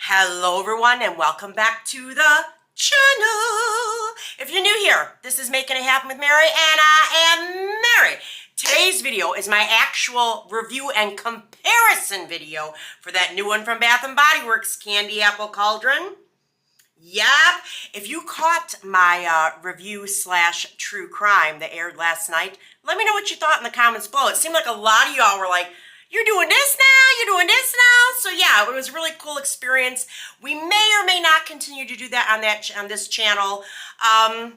Hello everyone and welcome back to the channel. If you're new here, this is Making It Happen with Mary and I am Mary. Today's video is my actual review and comparison video for that new one from Bath & Body Works, Candy Apple Cauldron. Yep, if you caught my review / true crime that aired last night, let me know what you thought in the comments below. It seemed like a lot of y'all were like, you're doing this now, you're doing this now. So yeah, it was a really cool experience. We may or may not continue to do that on this channel. I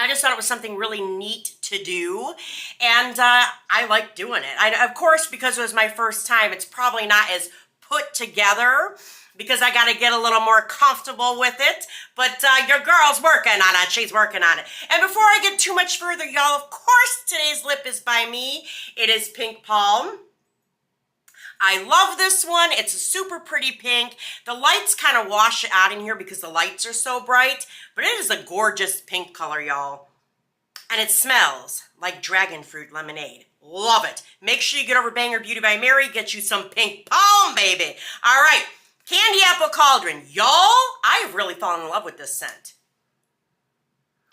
just thought it was something really neat to do, and I like doing it. Of course, because it was my first time, it's probably not as put together because I got to get a little more comfortable with it, but your girl's working on it. She's working on it. And before I get too much further, y'all, of course, today's lip is by me. It is Pink Palm. I love this one. It's a super pretty pink. The lights kind of wash it out in here because the lights are so bright, but it is a gorgeous pink color, y'all. And it smells like dragon fruit lemonade. Love it. Make sure you get over Banger Beauty by Mary. Get you some Pink Palm, baby. All right. Candy Apple Cauldron. Y'all, I have really fallen in love with this scent.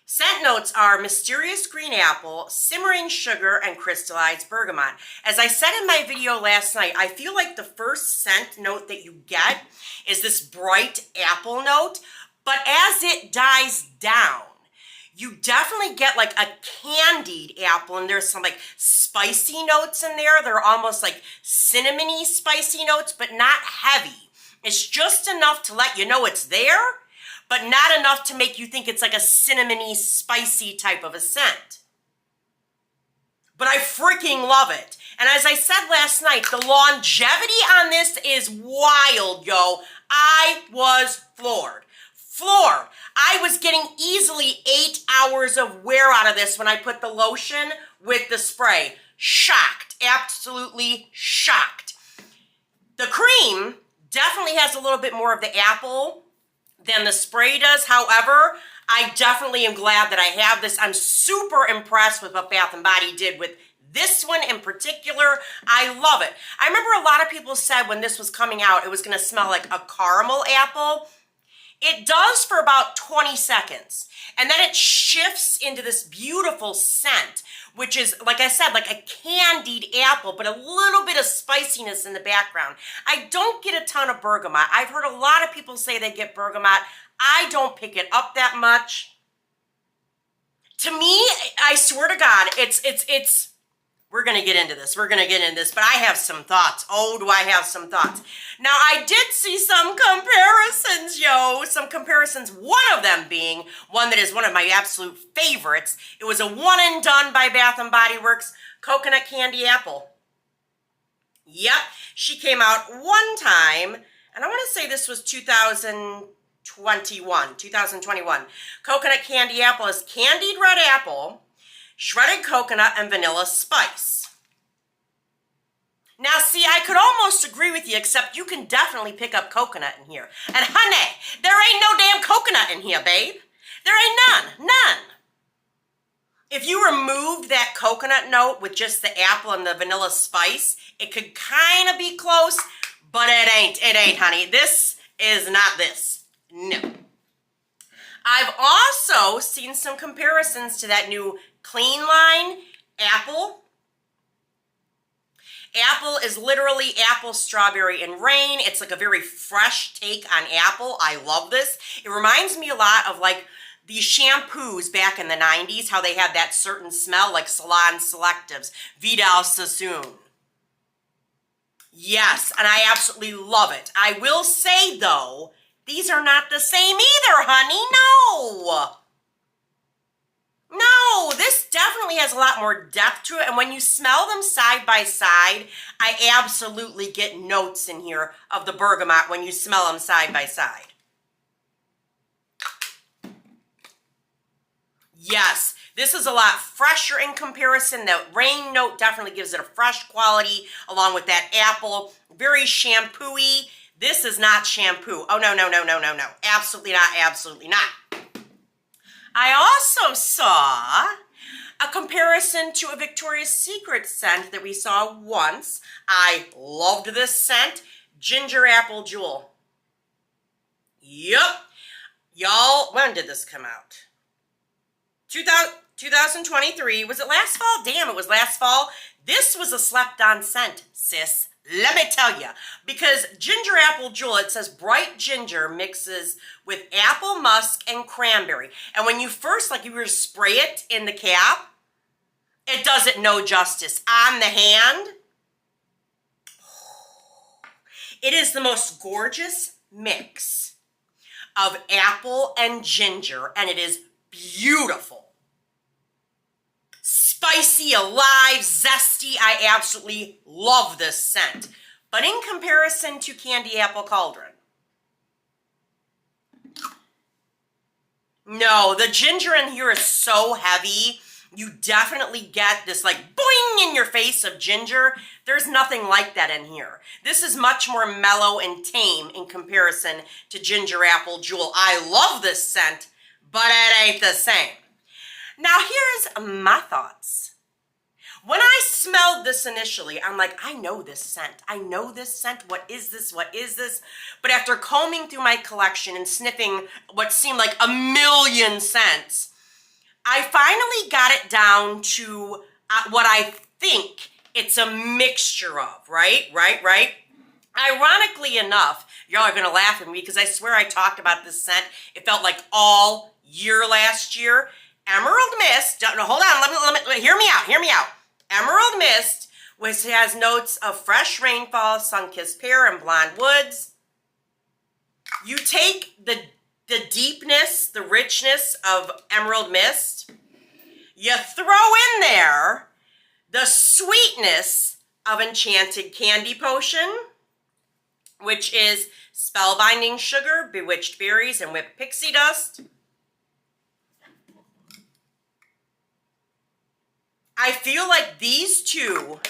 Scent notes are mysterious green apple, simmering sugar, and crystallized bergamot. As I said in my video last night, I feel like the first scent note that you get is this bright apple note, but as it dies down, you definitely get like a candied apple, and there's some like spicy notes in there. They're almost like cinnamony spicy notes, but not heavy. It's just enough to let you know it's there, but not enough to make you think it's like a cinnamony, spicy type of a scent. But I freaking love it. And as I said last night, the longevity on this is wild, yo. I was floored. Floored. I was getting easily 8 hours of wear out of this when I put the lotion with the spray. Shocked. Absolutely shocked. The cream definitely has a little bit more of the apple than the spray does. However, I definitely am glad that I have this. I'm super impressed with what Bath & Body did with this one in particular. I love it. I remember a lot of people said when this was coming out, it was going to smell like a caramel apple. It does for about 20 seconds. And then it shifts into this beautiful scent, which is, like I said, like a candied apple, but a little bit of spiciness in the background. I don't get a ton of bergamot. I've heard a lot of people say they get bergamot. I don't pick it up that much. To me, I swear to God, it's we're going to get into this. We're going to get into this, but I have some thoughts. Oh, do I have some thoughts? Now, I did see some comparisons, yo. Some comparisons, one of them being one that is one of my absolute favorites. It was a one and done by Bath & Body Works, Coconut Candy Apple. Yep, she came out one time, and I want to say this was 2021. Coconut Candy Apple is candied red apple, shredded coconut, and vanilla spice. Now, see, I could almost agree with you, except you can definitely pick up coconut in here. And honey, there ain't no damn coconut in here, babe. There ain't none. If you removed that coconut note with just the apple and the vanilla spice, it could kind of be close, but it ain't, honey. This is not this. No. I've also seen some comparisons to that new Clean Line Apple. Apple is literally apple, strawberry, and rain. It's like a very fresh take on apple. I love this. It reminds me a lot of like these shampoos back in the 90s, how they had that certain smell like Salon Selectives, Vidal Sassoon. Yes, and I absolutely love it. I will say, though, these are not the same either, honey. No, this definitely has a lot more depth to it. And when you smell them side by side, I absolutely get notes in here of the bergamot when you smell them side by side. Yes, this is a lot fresher in comparison. The rain note definitely gives it a fresh quality along with that apple. Very shampoo-y. This is not shampoo. Oh, no. Absolutely not. I also saw a comparison to a Victoria's Secret scent that we saw once. I loved this scent, Ginger Apple Jewel. Yep. Y'all, when did this come out? 2023. Was it last fall? Damn, it was last fall. This was a slept-on scent, sis. Let me tell you. Because ginger apple jewel, it says bright ginger mixes with apple musk and cranberry. And when you first, like, you were to spray it in the cap, it does it no justice. On the hand, it is the most gorgeous mix of apple and ginger, and it is beautiful. Spicy, alive, zesty. I absolutely love this scent. But in comparison to Candy Apple Cauldron, no, the ginger in here is so heavy. You definitely get this like boing in your face of ginger. There's nothing like that in here. This is much more mellow and tame in comparison to Ginger Apple Jewel. I love this scent, but it ain't the same. Now here's my thoughts. When I smelled this initially, I'm like, I know this scent. I know this scent. What is this? What is this? But after combing through my collection and sniffing what seemed like a million scents, I finally got it down to what I think it's a mixture of, right? Ironically enough, y'all are gonna laugh at me because I swear I talked about this scent. It felt like all year last year. Emerald Mist, no, hold on, let me, hear me out. Emerald Mist, which has notes of fresh rainfall, sun-kissed pear, and blonde woods. You take the deepness, the richness of Emerald Mist, you throw in there the sweetness of Enchanted Candy Potion, which is spellbinding sugar, bewitched berries, and whipped pixie dust. I feel like these two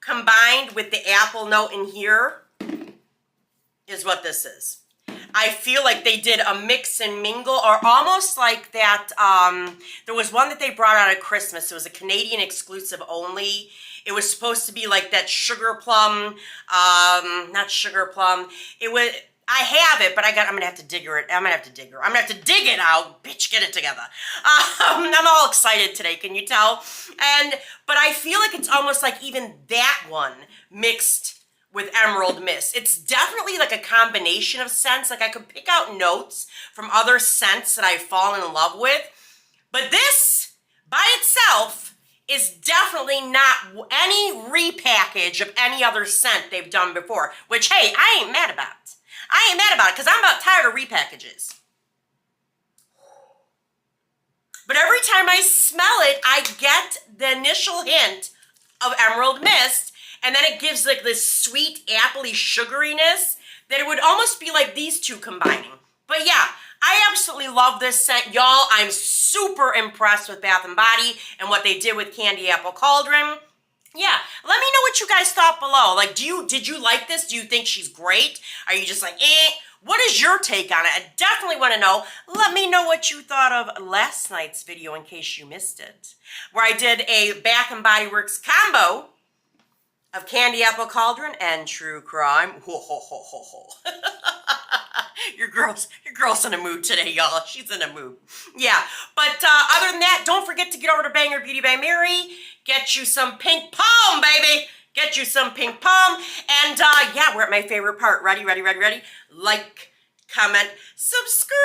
combined with the apple note in here is what this is. I feel like they did a mix and mingle, or almost like that, there was one that they brought out at Christmas. It was a Canadian exclusive only. It was supposed to be like that sugar plum, not sugar plum. It was, I have it, but I'm gonna have to dig it. I'm gonna have to dig it out. Bitch, get it together. I'm all excited today, can you tell? But I feel like it's almost like even that one mixed with Emerald Mist. It's definitely like a combination of scents. Like I could pick out notes from other scents that I've fallen in love with. But this, by itself, is definitely not any repackage of any other scent they've done before. Which, hey, I ain't mad about. Because I'm about tired of repackages. But every time I smell it, I get the initial hint of Emerald Mist, and then it gives like this sweet, appley sugariness that it would almost be like these two combining. But yeah, I absolutely love this scent, y'all. I'm super impressed with Bath & Body and what they did with Candy Apple Cauldron. Yeah, let me know what you guys thought below. Like, did you like this? Do you think she's great? Are you just like, eh? What is your take on it? I definitely want to know. Let me know what you thought of last night's video in case you missed it, where I did a Bath & Body Works combo of Candy Apple Cauldron and True Crime. Ho, ho, ho, ho, ho. Your girl's in a mood today, y'all. She's in a mood. Yeah, but other than that, don't forget to get over to Banger Beauty by Mary. Get you some pink palm, baby. Get you some pink palm. And yeah, we're at my favorite part. Ready? Like, comment, subscribe,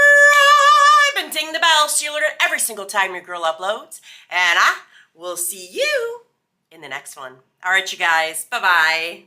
and ding the bell so you'll alert every single time your girl uploads. And I will see you in the next one. All right, you guys. Bye-bye.